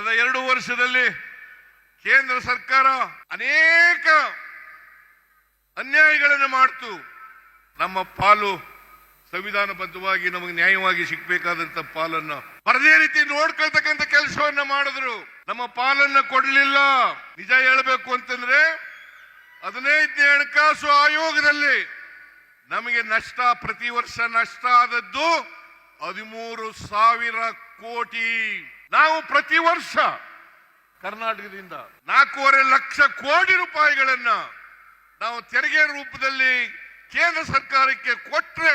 ಕಳೆದ 2 ವರ್ಷದಲ್ಲಿ ಕೇಂದ್ರ ಸರ್ಕಾರ ಅನೇಕ ಅನ್ಯಾಯಗಳನ್ನು ಮಾಡ್ತು. ನಮ್ಮ ಪಾಲು ಸಂವಿಧಾನಬದ್ಧವಾಗಿ ನಮಗೆ ನ್ಯಾಯವಾಗಿ ಸಿಗಬೇಕಾದಂತ ಪಾಲನ್ನ ಪರದೇ ರೀತಿ ನೋಡ್ಕೊಳ್ತಕ್ಕಂಥ ಕೆಲಸವನ್ನ ಮಾಡಿದ್ರು. ನಮ್ಮ ಪಾಲನ್ನ ಕೊಡ್ಲಿಲ್ಲ. ನಿಜ ಹೇಳಬೇಕು ಅಂತಂದ್ರೆ 15ನೇ ಹಣಕಾಸು ಆಯೋಗದಲ್ಲಿ ನಮಗೆ ನಷ್ಟ, ಪ್ರತಿ ವರ್ಷ ನಷ್ಟ ಆದದ್ದು 13,000 ಕೋಟಿ. ನಾವು ಪ್ರತಿ ವರ್ಷ ಕರ್ನಾಟಕದಿಂದ 4.5 ಲಕ್ಷ ಕೋಟಿ ರೂಪಾಯಿಗಳನ್ನ ನಾವು ತೆರಿಗೆ ರೂಪದಲ್ಲಿ ಕೇಂದ್ರ ಸರ್ಕಾರಕ್ಕೆ ಕೊಟ್ರೆ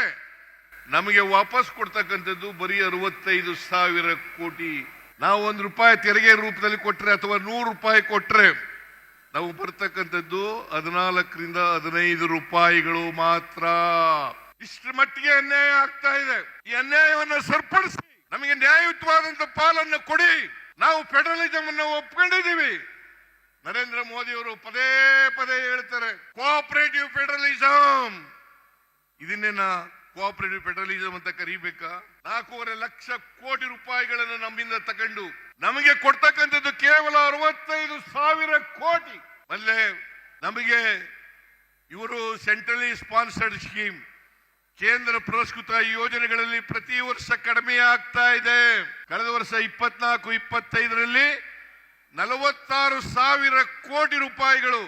ನಮಗೆ ವಾಪಸ್ ಕೊಡ್ತಕ್ಕಂಥದ್ದು ಬರೀ 65,000 ಕೋಟಿ. ನಾವು ₹1 ತೆರಿಗೆ ರೂಪದಲ್ಲಿ ಕೊಟ್ರೆ ಅಥವಾ ₹100 ಕೊಟ್ರೆ ನಾವು ಬರ್ತಕ್ಕಂಥದ್ದು 14ರಿಂದ 15 ರೂಪಾಯಿಗಳು ಮಾತ್ರ. ಇಷ್ಟರ ಮಟ್ಟಿಗೆ ಅನ್ಯಾಯ ಆಗ್ತಾ ಇದೆ. ಈ ಅನ್ಯಾಯವನ್ನು ಸರಿಪಡಿಸಿ ನಮಗೆ ನ್ಯಾಯಯುತವಾದಂತ ಪಾಲನ್ನು ಕೊಡಿ. ನಾವು ಫೆಡರಲಿಸಮ್ ಅನ್ನು ಒಪ್ಕೊಂಡಿದ್ದೀವಿ. ನರೇಂದ್ರ ಮೋದಿ ಅವರು ಪದೇ ಪದೇ ಹೇಳ್ತಾರೆ ಕೋಆಪರೇಟಿವ್ ಫೆಡರಲಿಸಮ್. ಇದನ್ನೇನ ಕೋಆಪರೇಟಿವ್ ಫೆಡರಲಿಸಮ್ ಅಂತ ಕರೀಬೇಕಾ? 4.5 ಲಕ್ಷ ಕೋಟಿ ರೂಪಾಯಿಗಳನ್ನು ನಮ್ಮಿಂದ ತಗೊಂಡು ನಮಗೆ ಕೊಡ್ತಕ್ಕಂಥದ್ದು ಕೇವಲ 65,000 ಕೋಟಿ. ಅಲ್ಲೇ ನಮಗೆ ಇವರು ಸೆಂಟ್ರಲಿ ಸ್ಪಾನ್ಸರ್ಡ್ ಸ್ಕೀಮ್, ಕೇಂದ್ರ ಪುರಸ್ಕೃತ ಯೋಜನೆಗಳಲ್ಲಿ ಪ್ರತಿ ವರ್ಷ ಕಡಿಮೆ ಆಗ್ತಾ ಇದೆ. ಕಳೆದ ವರ್ಷ 24-25ರಲ್ಲಿ 46,000 ಕೋಟಿ ರೂಪಾಯಿಗಳು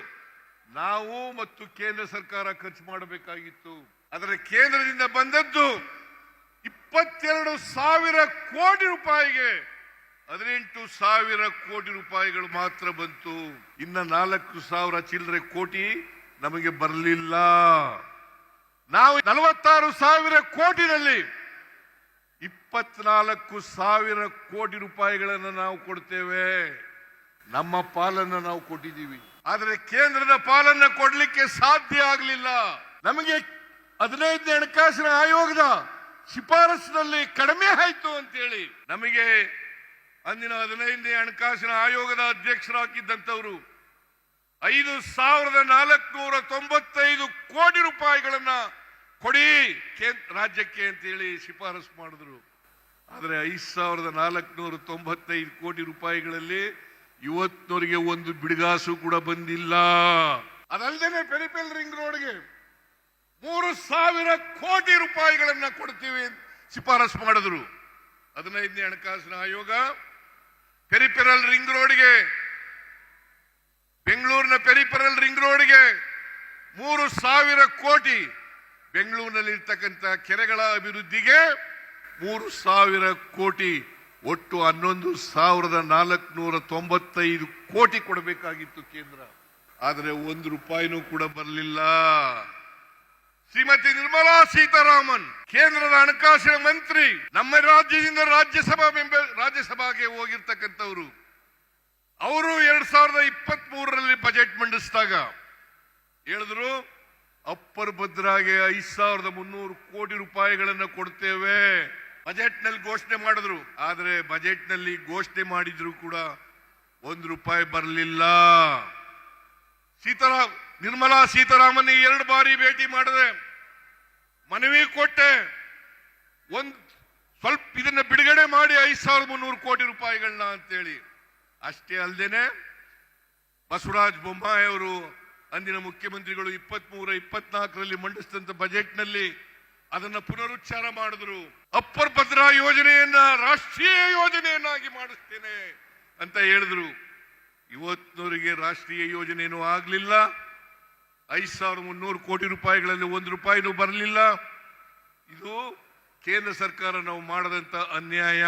ನಾವು ಮತ್ತು ಕೇಂದ್ರ ಸರ್ಕಾರ ಖರ್ಚು ಮಾಡಬೇಕಾಗಿತ್ತು. ಆದರೆ ಕೇಂದ್ರದಿಂದ ಬಂದದ್ದು 22,000 ಕೋಟಿ ರೂಪಾಯಿಗೆ 18,000 ಕೋಟಿ ರೂಪಾಯಿಗಳು ಮಾತ್ರ ಬಂತು. ಇನ್ನ 4,000 ಚಿಲ್ಲರೆ ಕೋಟಿ ನಮಗೆ ಬರಲಿಲ್ಲ. ನಾವು 46,000 ಕೋಟಿನಲ್ಲಿ 24,000 ಕೋಟಿ ರೂಪಾಯಿಗಳನ್ನು ನಾವು ಕೊಡ್ತೇವೆ. ನಮ್ಮ ಪಾಲನ್ನು ನಾವು ಕೊಟ್ಟಿದ್ದೀವಿ. ಆದರೆ ಕೇಂದ್ರದ ಪಾಲನ್ನ ಕೊಡ್ಲಿಕ್ಕೆ ಸಾಧ್ಯ ಆಗಲಿಲ್ಲ. ನಮಗೆ 15ನೇ ಹಣಕಾಸಿನ ಆಯೋಗದ ಶಿಫಾರಸಿನಲ್ಲಿ ಕಡಿಮೆ ಆಯ್ತು ಅಂತೇಳಿ ನಮಗೆ ಅಂದಿನ 15ನೇ ಹಣಕಾಸಿನ ಆಯೋಗದ ಅಧ್ಯಕ್ಷರಾಗಿದ್ದಂಥವರು 5,495 ಕೋಟಿ ರೂಪಾಯಿಗಳನ್ನ ಕೊಡಿ ರಾಜ್ಯಕ್ಕೆ ಅಂತೇಳಿ ಶಿಫಾರಸು ಮಾಡಿದ್ರು. ಆದರೆ 5,495 ಕೋಟಿ ರೂಪಾಯಿಗಳಲ್ಲಿ ಇವತ್ತಿನವರಿಗೆ ಒಂದು ಬಿಡುಗಾಸು ಕೂಡ ಬಂದಿಲ್ಲ. ಅದಲ್ಲದೆ ಪೆರಿಫೆರಲ್ ರಿಂಗ್ ರೋಡ್ಗೆ 3,000 ಕೋಟಿ ರೂಪಾಯಿಗಳನ್ನ ಕೊಡ್ತೀವಿ ಶಿಫಾರಸು ಮಾಡಿದ್ರು. 15ನೇ ಹಣಕಾಸಿನ ಆಯೋಗ ಪೆರಿಫೆರಲ್ ರಿಂಗ್ ರೋಡ್ಗೆ, ಬೆಂಗಳೂರಿನ ಪೆರಿಫೆರಲ್ ರಿಂಗ್ ರೋಡ್ಗೆ 3,000 ಕೋಟಿ, ಬೆಂಗಳೂರಿನಲ್ಲಿ ಇರ್ತಕ್ಕಂಥ ಕೆರೆಗಳ ಅಭಿವೃದ್ಧಿಗೆ 3,000 ಕೋಟಿ, ಒಟ್ಟು 11,495 ಕೋಟಿ ಕೊಡಬೇಕಾಗಿತ್ತು ಕೇಂದ್ರ. ಆದರೆ ₹1 ಕೂಡ ಬರಲಿಲ್ಲ. ಶ್ರೀಮತಿ ನಿರ್ಮಲಾ ಸೀತಾರಾಮನ್ ಕೇಂದ್ರದ ಹಣಕಾಸಿನ ಮಂತ್ರಿ, ನಮ್ಮ ರಾಜ್ಯದಿಂದ ರಾಜ್ಯಸಭೆಗೆ ಹೋಗಿರ್ತಕ್ಕಂಥವ್ರು. ಅವರು 2023ರಲ್ಲಿ ಬಜೆಟ್ ಮಂಡಿಸಿದಾಗ ಹೇಳಿದ್ರು ಅಪ್ಪರ್ ಭದ್ರಾಗೆ 5,300 ಕೋಟಿ ರೂಪಾಯಿಗಳನ್ನು ಕೊಡ್ತೇವೆ. ಬಜೆಟ್ ನಲ್ಲಿ ಘೋಷಣೆ ಮಾಡಿದ್ರು. ಆದರೆ ಬಜೆಟ್ ನಲ್ಲಿ ಘೋಷಣೆ ಮಾಡಿದ್ರು ಕೂಡ ₹1 ಬರಲಿಲ್ಲ. ನಿರ್ಮಲಾ ಸೀತಾರಾಮನ್ 2 ಬಾರಿ ಭೇಟಿ ಮಾಡಿದೆ, ಮನವಿ ಕೊಟ್ಟೆ, ಸ್ವಲ್ಪ ಇದನ್ನ ಬಿಡುಗಡೆ ಮಾಡಿ 5,300 ಕೋಟಿ ರೂಪಾಯಿಗಳನ್ನ ಅಂತೇಳಿ. ಅಷ್ಟೇ ಅಲ್ಲದೇನೆ ಬಸವರಾಜ ಬೊಮ್ಮಾಯಿ ಅವರು ಅಂದಿನ ಮುಖ್ಯಮಂತ್ರಿಗಳು 23-24ರಲ್ಲಿ ಮಂಡಿಸಿದಂತ ಬಜೆಟ್ ನಲ್ಲಿ ಅದನ್ನ ಪುನರುಚ್ಚಾರ ಮಾಡಿದ್ರು. ಅಪ್ಪರ್ ಭದ್ರಾ ಯೋಜನೆಯನ್ನ ರಾಷ್ಟ್ರೀಯ ಯೋಜನೆಯನ್ನಾಗಿ ಮಾಡಿಸ್ತೇನೆ ಅಂತ ಹೇಳಿದ್ರು. ಇವತ್ತಿನವರಿಗೆ ರಾಷ್ಟ್ರೀಯ ಯೋಜನೆಯೂ ಆಗ್ಲಿಲ್ಲ. 5,300 ಕೋಟಿ ರೂಪಾಯಿಗಳಲ್ಲಿ ₹1 ಬರಲಿಲ್ಲ. ಇದು ಕೇಂದ್ರ ಸರ್ಕಾರ ನಾವು ಮಾಡದಂತ ಅನ್ಯಾಯ.